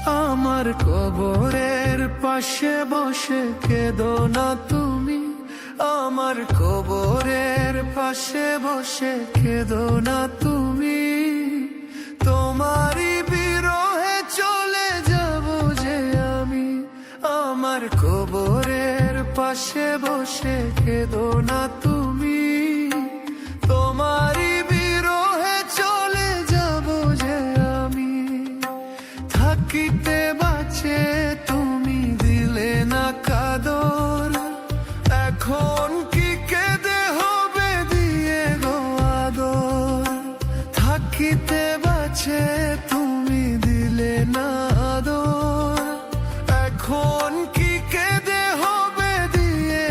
আমার কবরের পাশে বসে কেঁদো না তুমি, আমার কবরের পাশে বসে কেঁদো না তুমি। তোমারই বিরহে চলে যাব যে আমি, আমার কবরের পাশে বসে কেঁদো না তুমি। তোমারই বিরহে চলে যাব যে আমি, থাকিতে বাঁচে তুমি দিলে না কাদর। এখন কি কেঁদে হবে দিয়ে গো আদর, থাকিতে বাঁচে তুমি দিলে না আদর। এখন কি কেঁদে হবে দিয়ে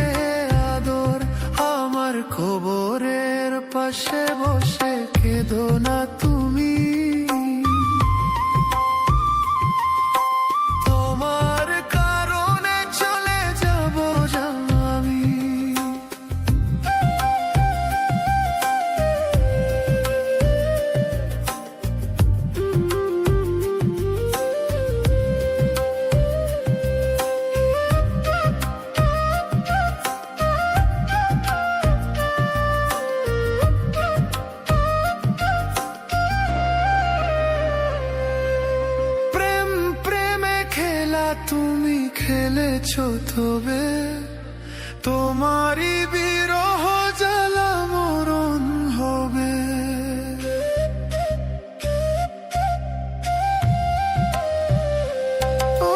আদর, আমার কবরের পাশে বসে কেঁদো না তুমি। তোমার কারণে চলে যাব আমি। তুমি খেলেছো তবে, তোমারই বিরহ জ্বালা মরণ হবে। ও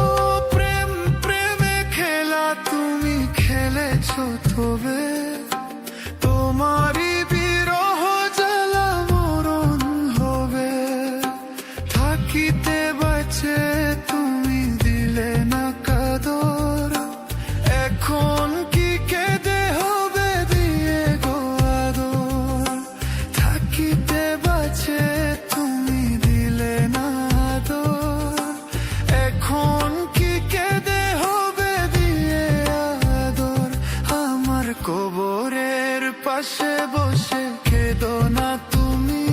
প্রেম প্রেমে খেলা তুমি খেলেছো তবে, তোমারই বিরহ জ্বালা মরণ হবে। থাকিতে বাঁচে তুমি দিলে না কাদর, এখন কি কেঁদে হবে দিয়ে গো আদর। থাকিতে বাঁচে তুমি দিলে না আদর, এখন কি কেঁদে হবে দিয়ে আদর। আমার কবরের পাশে বসে কেঁদো না তুমি,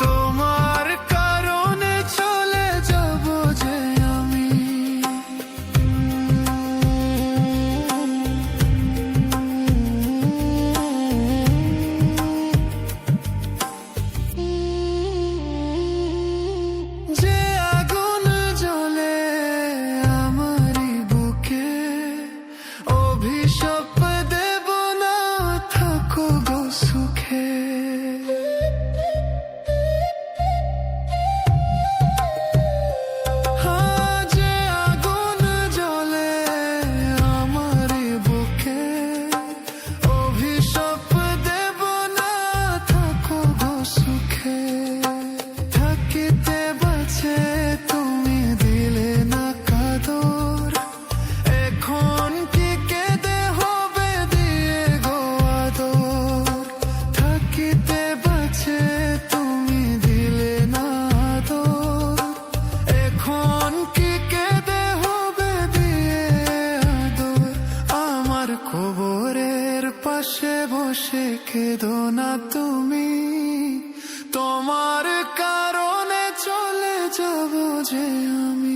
তোমার কারণে চলে যাব যে আমি। যে আগুন জ্বলে আমারই বুকে, অভিশাপ দেব না থাকো গো সুখে। তুমি দিলে না কাদর, এখন কি কেঁদে হবে দিয়ে গো আদর। থাকিতে বাঁচে তুমি দিলে না আদর, এখন কি কেঁদে হবে দিয়ে আদর। আমার কবরের পাশে বসে কেঁদো না তুমি, তোমার কারণে চলে যাব যে আমি।